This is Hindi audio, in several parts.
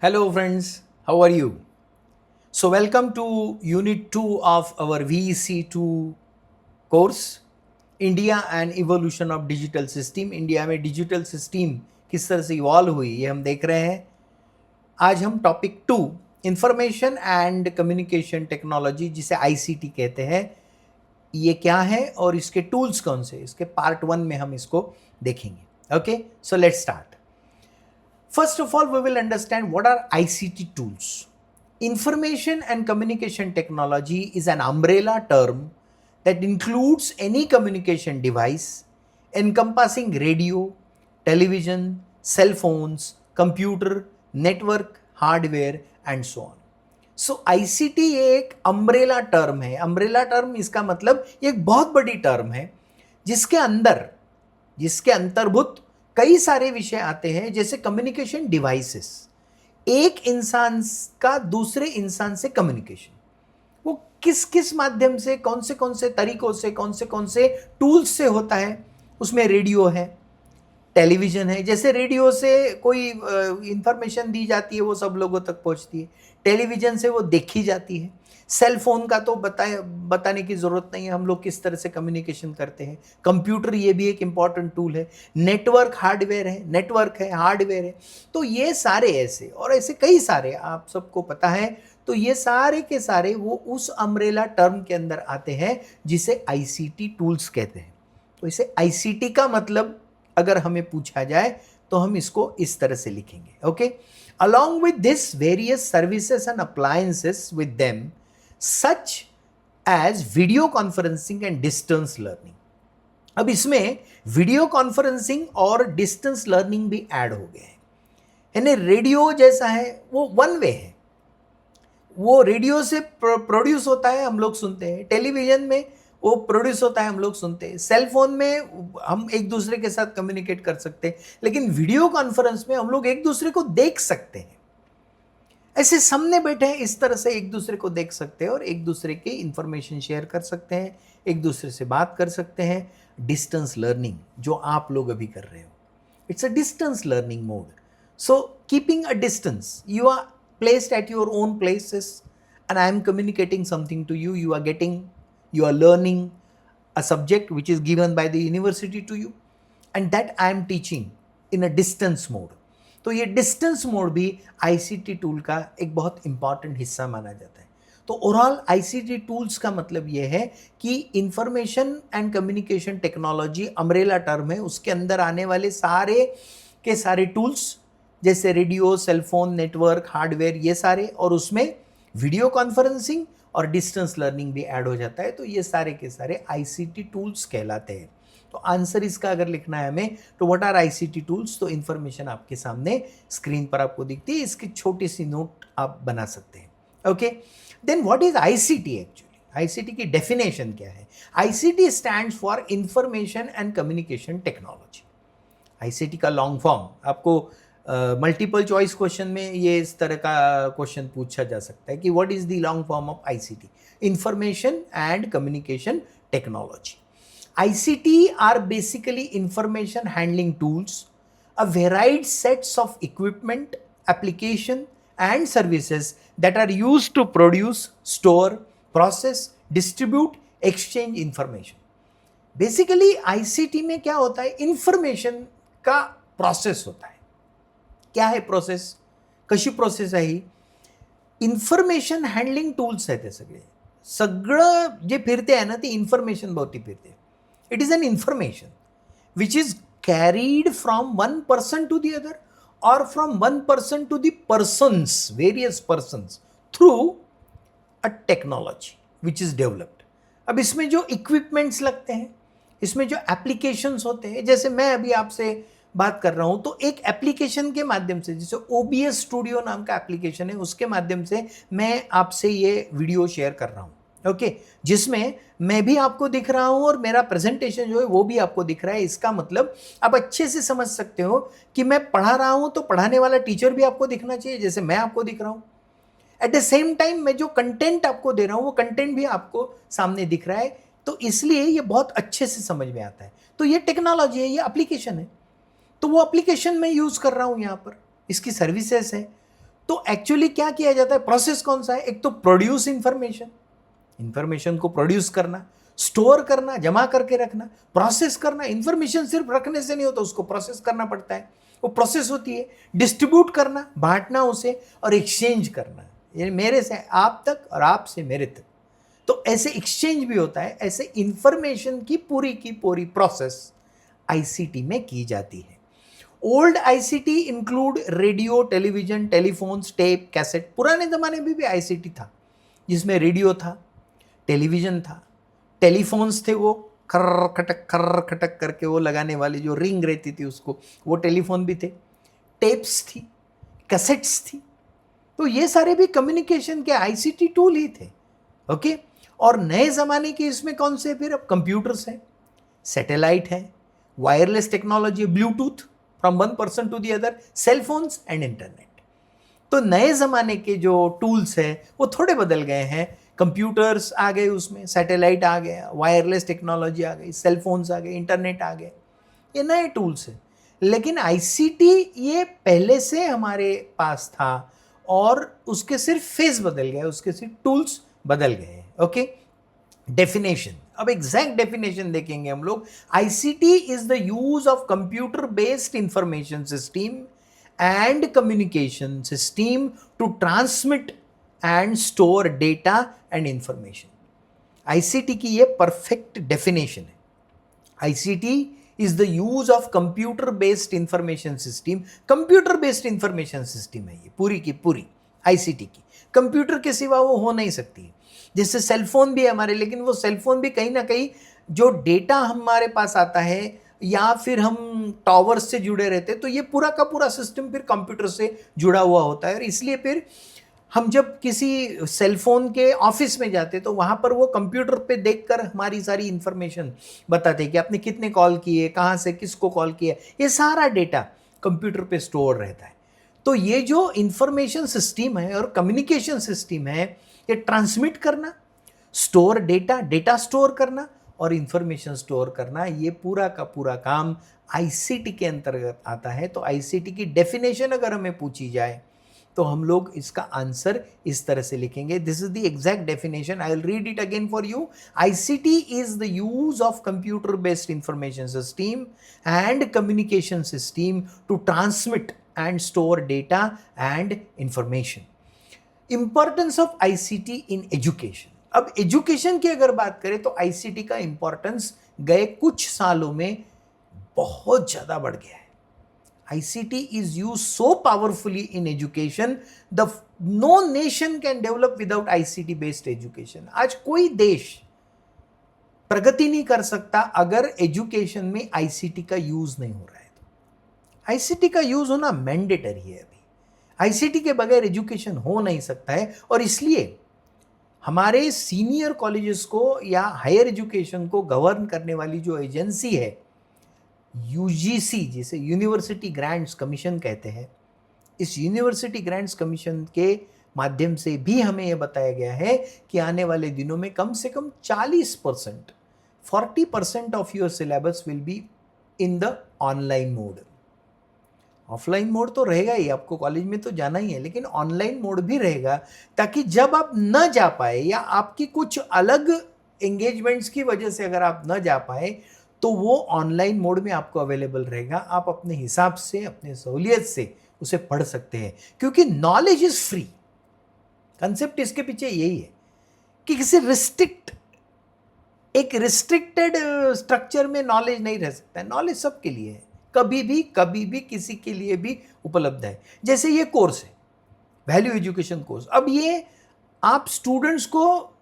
Hello, friends. How are you? So, welcome to Unit 2 of our VEC2 course, India and Evolution of Digital System. India में डिजिटल सिस्टम किस तरह से इवॉल्व हुई ये हम देख रहे हैं. आज हम topic 2 information and communication technology जिसे आईसीटी कहते हैं ये क्या है और इसके टूल्स कौन से, इसके पार्ट 1 में हम इसको देखेंगे. Okay, so let's start. First of all, we will understand what are ICT tools. Information and communication technology is an umbrella term that includes any communication device encompassing radio, television, cell phones, computer, network, hardware and so on. So ICT एक umbrella term है. umbrella term इसका मतलब एक बहुत बड़ी term है जिसके अंतर्भूत कई सारे विषय आते हैं, जैसे कम्युनिकेशन डिवाइसेस, एक इंसान का दूसरे इंसान से कम्युनिकेशन, वो किस किस माध्यम से, कौन से तरीकों से, कौन से टूल्स से होता है. उसमें रेडियो है, टेलीविजन है. जैसे रेडियो से कोई इंफॉर्मेशन दी जाती है वो सब लोगों तक पहुंचती है, टेलीविजन से वो देखी जाती है. सेल फोन का तो बताने की ज़रूरत नहीं है, हम लोग किस तरह से कम्युनिकेशन करते हैं. कंप्यूटर ये भी एक इम्पॉर्टेंट टूल है. नेटवर्क है, हार्डवेयर है. तो ये सारे ऐसे और ऐसे कई सारे आप सबको पता है. तो ये सारे के सारे वो उस अम्ब्रेला टर्म के अंदर आते हैं जिसे आईसीटी टूल्स कहते हैं. तो इसे आईसीटी का मतलब अगर हमें पूछा जाए तो हम इसको इस तरह से लिखेंगे. Okay, along with this various services and appliances with them such as video conferencing and distance learning. अब इसमें वीडियो कॉन्फ्रेंसिंग और डिस्टेंस लर्निंग भी ऐड हो गए हैं. यानी रेडियो जैसा है वो वन वे है, वो रेडियो से प्रोड्यूस होता है, हम लोग सुनते हैं. टेलीविजन में वो प्रोड्यूस होता है, हम लोग सुनते हैं. सेल फोन में हम एक दूसरे के साथ कम्युनिकेट कर सकते हैं, लेकिन वीडियो कॉन्फ्रेंस में हम लोग एक दूसरे को देख सकते हैं. ऐसे सामने बैठे हैं, इस तरह से एक दूसरे को देख सकते हैं और एक दूसरे के इंफॉर्मेशन शेयर कर सकते हैं, एक दूसरे से बात कर सकते हैं. डिस्टेंस लर्निंग जो आप लोग अभी कर रहे हो, it's a distance learning mode. So keeping a distance, you are placed at your own places and I am communicating something to you. You are learning a subject which is given by the university to you and that I am teaching in a distance mode. तो ये डिस्टेंस मोड भी आईसीटी टूल का एक बहुत इंपॉर्टेंट हिस्सा माना जाता है. तो ओवरऑल आईसीटी टूल्स का मतलब ये है कि information and communication technology umbrella term है, उसके अंदर आने वाले सारे के सारे टूल्स जैसे रेडियो, सेलफोन, नेटवर्क, हार्डवेयर, ये सारे, और उसमें वीडियो कॉन्फ्रेंसिंग और डिस्टेंस लर्निंग भी ऐड हो जाता है. तो ये सारे के सारे आईसीटी टूल्स कहलाते हैं. तो आंसर इसका अगर लिखना है हमें तो व्हाट आर आईसीटी टूल्स, तो इन्फॉर्मेशन आपके सामने स्क्रीन पर आपको दिखती है, इसकी छोटी सी नोट आप बना सकते हैं. Okay, then what is ICT actually. ICT की डेफिनेशन क्या है. ICT stands for information and communication technology. ICT का लॉन्ग फॉर्म आपको मल्टीपल चॉइस क्वेश्चन में ये इस तरह का क्वेश्चन पूछा जा सकता है कि what is the long form of ICT. Information and communication technology. ICT are basically information handling tools, a varied sets of equipment, application and services that are used to produce, store, process, distribute, exchange information. Basically ICT में क्या होता है, इंफॉर्मेशन का प्रोसेस होता है. क्या है प्रोसेस, कशी प्रोसेस आहे ही. इन्फॉर्मेशन हँडलिंग टूल्स आहेत ते सगळं जे फिरते आहे ना ती इन्फॉर्मेशन भोवती फिरते. It is an information which is carried from one person to the other और from one person to the persons, various persons, through a technology which is developed. अब इसमें जो इक्विपमेंट्स लगते हैं, इसमें जो एप्लीकेशंस होते हैं, जैसे मैं अभी आपसे बात कर रहा हूं तो एक एप्लीकेशन के माध्यम से, जैसे OBS स्टूडियो नाम का एप्लीकेशन है, उसके माध्यम से मैं आपसे ये वीडियो शेयर कर रहा हूं. ओके, जिसमें मैं भी आपको दिख रहा हूं और मेरा प्रेजेंटेशन जो है वो भी आपको दिख रहा है. इसका मतलब आप अच्छे से समझ सकते हो कि मैं पढ़ा रहा हूं तो पढ़ाने वाला टीचर भी आपको दिखना चाहिए जैसे मैं आपको दिख रहा हूं. एट द सेम टाइम मैं जो कंटेंट आपको दे रहा हूं वो कंटेंट भी आपको सामने दिख रहा है. तो इसलिए ये बहुत अच्छे से समझ में आता है. तो ये टेक्नोलॉजी है, ये एप्लीकेशन है. तो वो एप्लीकेशन मैं यूज़ कर रहा हूँ यहाँ पर, इसकी सर्विसेज है. तो एक्चुअली क्या किया जाता है, प्रोसेस कौन सा है, एक तो प्रोड्यूस इंफॉर्मेशन, इंफॉर्मेशन को प्रोड्यूस करना, स्टोर करना, जमा करके रखना, प्रोसेस करना। इंफॉर्मेशन सिर्फ रखने से नहीं होता, उसको प्रोसेस करना पड़ता है, वो प्रोसेस होती है। डिस्ट्रीब्यूट करना, बांटना उसे, और एक्सचेंज करना, ये मेरे से आप तक और आप से मेरे तक। तो ऐसे एक्सचेंज भी होता है। ऐसे इंफॉर्मेशन की पूरी प्रोसेस आईसीटी में की जाती है। Old ICT include radio, television, telephones, tape, cassette. पुराने ज़माने में भी आईसीटी था, जिसमें रेडियो था, टेलीविज़न था, टेलीफोन्स थे, वो खर्र खटक करके वो लगाने वाली जो रिंग रहती थी उसको, वो टेलीफोन भी थे, टेप्स थी, कैसेट्स थी। तो ये सारे भी कम्युनिकेशन के आईसीटी टूल ही थे। ओके। और नए ज़माने के इसमें कौन से, फिर अब कंप्यूटर्स हैं, सैटेलाइट है, wireless technology, bluetooth from one person to the other, cell phones and internet. तो नए ज़माने के जो टूल्स हैं वो थोड़े बदल गए हैं। कंप्यूटर्स आ गए, उसमें सैटेलाइट आ गया, वायरलेस टेक्नोलॉजी आ गई, सेल फोन्स आ गए, इंटरनेट आ गए, ये नए टूल्स हैं। लेकिन आईसीटी ये पहले से हमारे पास था, और उसके सिर्फ फेस बदल गए, उसके सिर्फ टूल्स बदल गए। ओके। डेफिनेशन, अब एग्जैक्ट डेफिनेशन देखेंगे हम लोग। ICT is the use of computer based information system and communication system to transmit and store data and information. ICT की ये परफेक्ट डेफिनेशन है। ICT is the use of computer based information system. Computer based information system है ये पूरी की पूरी आईसीटी की। कंप्यूटर के सिवा वो हो नहीं सकती। जैसे सेलफोन भी है हमारे, लेकिन वो सेलफोन भी कहीं ना कहीं जो डेटा हमारे पास आता है, या फिर हम टावर्स से जुड़े रहते हैं, तो ये पूरा का पूरा सिस्टम फिर कंप्यूटर से जुड़ा हुआ होता है। और इसलिए फिर हम जब किसी सेलफोन के ऑफिस में जाते तो वहाँ पर वो कंप्यूटर पे देखकर हमारी सारी इंफॉर्मेशन बताते कि आपने कितने कॉल किए, कहाँ से किसको कॉल किया, ये सारा डेटा कंप्यूटर पे स्टोर रहता है। तो ये जो इंफॉर्मेशन सिस्टम है और कम्युनिकेशन सिस्टम है, ये ट्रांसमिट करना, स्टोर डेटा, डेटा स्टोर करना और इंफॉर्मेशन स्टोर करना, ये पूरा का पूरा काम आईसीटी के अंतर्गत आता है। तो आईसीटी की डेफिनेशन अगर हमें पूछी जाए तो हम लोग इसका आंसर इस तरह से लिखेंगे। This is the exact definition, I will read it again for you. ICT is the use of computer based information system and communication system to transmit and store data and information. Importance of ICT in education. अब एजुकेशन की अगर बात करें तो आईसीटी का इंपॉर्टेंस गए कुछ सालों में बहुत ज्यादा बढ़ गया है। ICT is used so powerfully in education, no nation can develop without ICT based education. आज कोई देश प्रगति नहीं कर सकता अगर एजुकेशन में आईसीटी का यूज नहीं हो रहा है। तो आईसीटी का यूज होना मैंडेटरी है। अभी आईसीटी के बगैर एजुकेशन हो नहीं सकता है, और इसलिए हमारे सीनियर कॉलेजेस को या हायर एजुकेशन को गवर्न करने वाली जो एजेंसी है यूजीसी, जिसे यूनिवर्सिटी ग्रांट्स कमीशन कहते हैं, इस यूनिवर्सिटी ग्रांट्स कमीशन के माध्यम से भी हमें यह बताया गया है कि आने वाले दिनों में कम से कम 40% of your syllabus will be in the online mode. Offline mode तो रहेगा ही, आपको कॉलेज में तो जाना ही है, लेकिन ऑनलाइन मोड भी रहेगा, ताकि जब आप न जा पाए या आपकी कुछ अलग एंगेजमेंट्स की वजह से अगर आप न जा पाए तो वो ऑनलाइन मोड में आपको अवेलेबल रहेगा। आप अपने हिसाब से, अपने सहूलियत से उसे पढ़ सकते हैं, क्योंकि नॉलेज इज फ्री। कंसेप्ट इसके पीछे यही है कि किसी एक रिस्ट्रिक्टेड स्ट्रक्चर में नॉलेज नहीं रह सकता है। नॉलेज सबके लिए है, कभी भी किसी के लिए भी उपलब्ध है। जैसे ये कोर्स है वैल्यू एजुकेशन कोर्स, अब ये आप स्टूडेंट्स को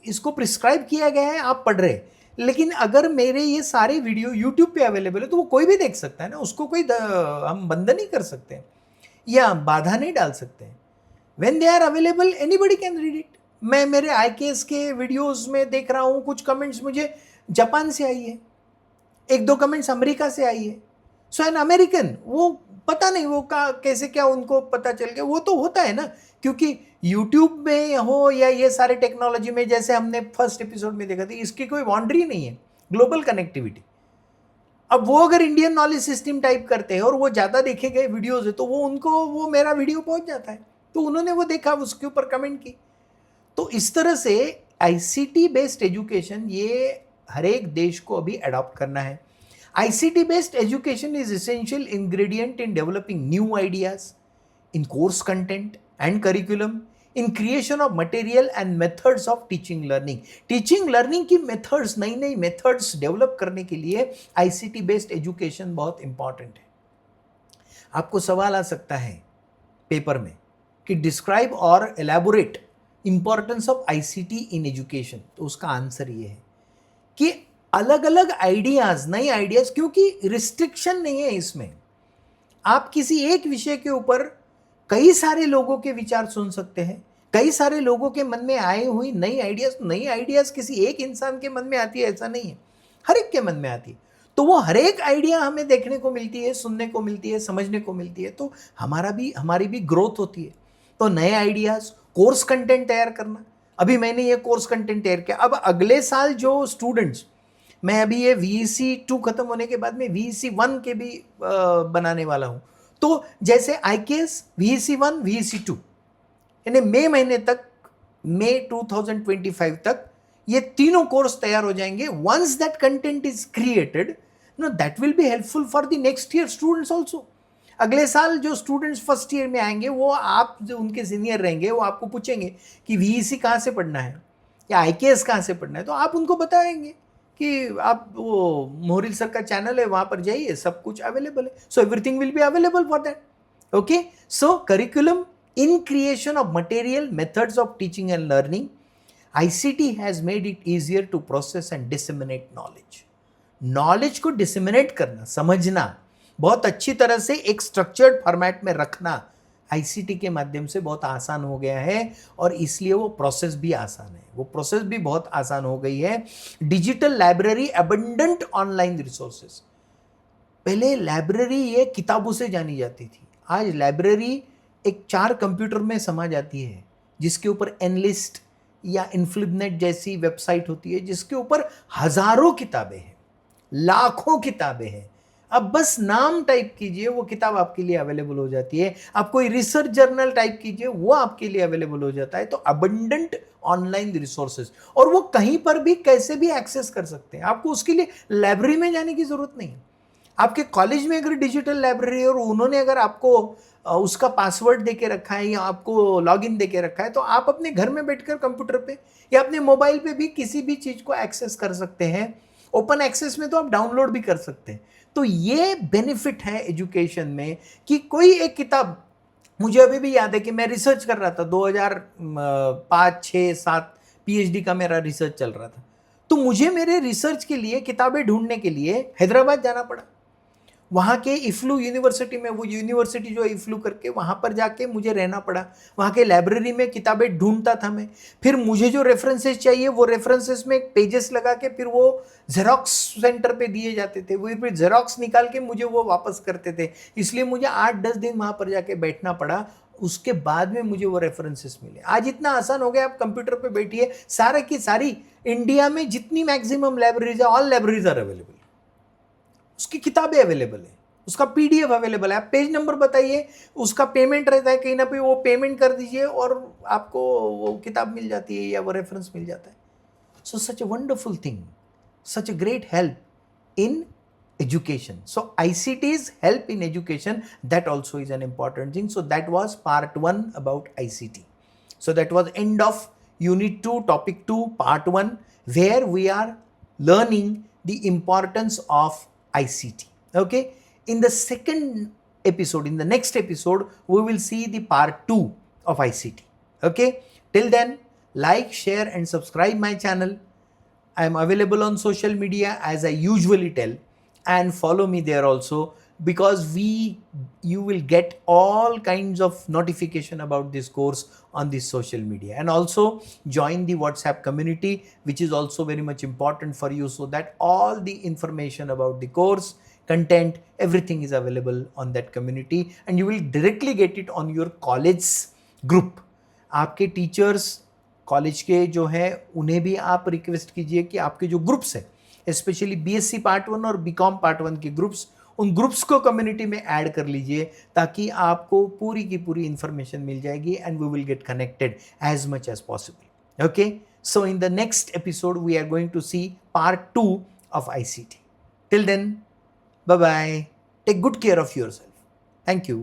इसको प्रिस्क्राइब किया गया है, आप पढ़ रहे, लेकिन अगर मेरे ये सारे वीडियो यूट्यूब पे अवेलेबल है तो वो कोई भी देख सकता है ना, उसको कोई हम बंद नहीं कर सकते या बाधा नहीं डाल सकते। When they are available anybody can read it. मैं मेरे आईकेएस के वीडियोस में देख रहा हूँ, कुछ कमेंट्स मुझे जापान से आई है, एक दो कमेंट्स अमेरिका से आई है। सो एन अमेरिकन, वो पता नहीं वो कैसे क्या उनको पता चल गया, वो तो होता है ना, क्योंकि यूट्यूब में हो या ये सारे टेक्नोलॉजी में, जैसे हमने फर्स्ट एपिसोड में देखा था, इसकी कोई बाउंड्री नहीं है, ग्लोबल कनेक्टिविटी। अब वो अगर इंडियन नॉलेज सिस्टम टाइप करते हैं और वो ज़्यादा देखे गए वीडियोज़ है तो वो उनको वो मेरा वीडियो पहुंच जाता है, तो उन्होंने वो देखा, उसके ऊपर कमेंट की। तो इस तरह से आईसीटी बेस्ड एजुकेशन ये हर एक देश को अभी अडॉप्ट करना है। ICT based education is essential ingredient in developing new ideas in course content and curriculum, in creation of material and methods of teaching learning. Teaching learning की मेथड्स, नई नई मेथड्स डेवलप करने के लिए आईसीटी बेस्ड एजुकेशन बहुत इंपॉर्टेंट है। आपको सवाल आ सकता है पेपर में कि डिस्क्राइब और elaborate importance of ICT in education, तो उसका आंसर ये है कि अलग अलग आइडियाज, नए आइडियाज, क्योंकि रिस्ट्रिक्शन नहीं है इसमें। आप किसी एक विषय के ऊपर कई सारे लोगों के विचार सुन सकते हैं, कई सारे लोगों के मन में आए हुई नई आइडियाज किसी एक इंसान के मन में आती है ऐसा नहीं है, हर एक के मन में आती है। तो वो हर एक आइडिया हमें देखने को मिलती है, सुनने को मिलती है, समझने को मिलती है, तो हमारी भी ग्रोथ होती है। तो नए आइडियाज, कोर्स कंटेंट तैयार करना, अभी मैंने ये कोर्स कंटेंट तैयार किया, अब अगले साल जो स्टूडेंट्स, मैं अभी ये VEC 2 खत्म होने के बाद में VEC 1 के भी बनाने वाला हूँ। तो जैसे IKS, VEC 1, VEC 2, यानी मई 2025 तक ये तीनों कोर्स तैयार हो जाएंगे। Once that content is created, no that will be helpful for the next year students also. अगले साल जो स्टूडेंट्स फर्स्ट ईयर में आएंगे, वो आप जो उनके सीनियर रहेंगे, वो आपको पूछेंगे कि VEC कहाँ से पढ़ना है या IKS कहाँ से पढ़ना है, तो आप उनको बताएंगे कि आप वो मोहरिल सर का चैनल है, वहाँ पर जाइए, सब कुछ अवेलेबल है। So everything will be available for that. Okay, so curriculum in creation of material, methods of teaching and learning, ICT has made it easier to process and disseminate knowledge. Knowledge को डिसेमिनेट करना, समझना, बहुत अच्छी तरह से एक स्ट्रक्चर्ड फॉर्मेट में रखना आईसीटी के माध्यम से बहुत आसान हो गया है, और इसलिए वो प्रोसेस भी आसान है, वो प्रोसेस भी बहुत आसान हो गई है। Digital library, abundant online resources. पहले लाइब्रेरी ये किताबों से जानी जाती थी, आज लाइब्रेरी एक 4 कंप्यूटर में समा जाती है, जिसके ऊपर एनलिस्ट या इन्फ्लिबनेट जैसी वेबसाइट होती है, जिसके ऊपर हजारों किताबें हैं, लाखों किताबें हैं। अब बस नाम टाइप कीजिए, वो किताब आपके लिए अवेलेबल हो जाती है। आप कोई रिसर्च जर्नल टाइप कीजिए, वो आपके लिए अवेलेबल हो जाता है। तो अबंडेंट ऑनलाइन रिसोर्सेज, और वो कहीं पर भी कैसे भी एक्सेस कर सकते हैं। आपको उसके लिए लाइब्रेरी में जाने की जरूरत नहीं है। आपके कॉलेज में अगर डिजिटल लाइब्रेरी है और उन्होंने अगर आपको उसका पासवर्ड देके रखा है या आपको लॉगिन देके रखा है, तो आप अपने घर में बैठकर कंप्यूटर पे या अपने मोबाइल पे भी किसी भी चीज़ को एक्सेस कर सकते हैं। ओपन एक्सेस में तो आप डाउनलोड भी कर सकते हैं। तो ये बेनिफिट है एजुकेशन में कि कोई एक किताब, मुझे अभी भी याद है कि मैं रिसर्च कर रहा था 2005, 6, 7 PhD का मेरा रिसर्च चल रहा था। तो मुझे मेरे रिसर्च के लिए किताबें ढूंढने के लिए हैदराबाद जाना पड़ा। वहाँ के इफ्लू यूनिवर्सिटी में, वो यूनिवर्सिटी जो इफ्लू करके, वहाँ पर जाके मुझे रहना पड़ा। वहाँ के लाइब्रेरी में किताबें ढूंढता था मैं। फिर मुझे जो रेफरेंसेस चाहिए, वो रेफरेंसेस में पेजेस लगा के फिर वो जेरोक्स सेंटर पे दिए जाते थे। वो फिर जेरोक्स निकाल के मुझे वो वापस करते थे। इसलिए मुझे 8-10 दिन वहाँ पर जाके बैठना पड़ा। उसके बाद में मुझे वो रेफरेंसेस मिले। आज इतना आसान हो गया, आप कंप्यूटर पे बैठिए, सारे की सारी इंडिया में जितनी मैक्सिमम लाइब्रेरीज है, ऑल लाइब्रेरीज आर अवेलेबल। उसकी किताबें अवेलेबल है, उसका PDF अवेलेबल है। आप पेज नंबर बताइए, उसका पेमेंट रहता है कहीं ना कहीं, वो पेमेंट कर दीजिए और आपको वो किताब मिल जाती है या वो रेफरेंस मिल जाता है। So such a wonderful thing, such a great help in education. So ICT's help in education, that also is an important thing. So that was part 1 about ICT. So that was end of unit 2, topic 2, part 1, where we are learning the importance of ICT. Okay, in the second episode, in the next episode, we will see the part 2 of ICT. Okay, till then, like, share and subscribe my channel. I am available on social media as I usually tell, and follow me there also, because you will get all kinds of notification about this course on this social media, and also join the WhatsApp community, which is also very much important for you, so that all the information about the course content, everything is available on that community, and you will directly get it on your college group. आपके टीचर्स कॉलेज के जो है, उन्हें भी आप रिक्वेस्ट कीजिए कि आपके जो ग्रुप्स हैं, स्पेशली BSc पार्ट 1 और BCom पार्ट 1 के ग्रुप्स, उन ग्रुप्स को कम्युनिटी में ऐड कर लीजिए ताकि आपको पूरी की पूरी इंफॉर्मेशन मिल जाएगी and we will get connected as much as possible. Okay, so in the next episode we are going to see part 2 of ICT. Till then, bye bye. Take good care of yourself. Thank you.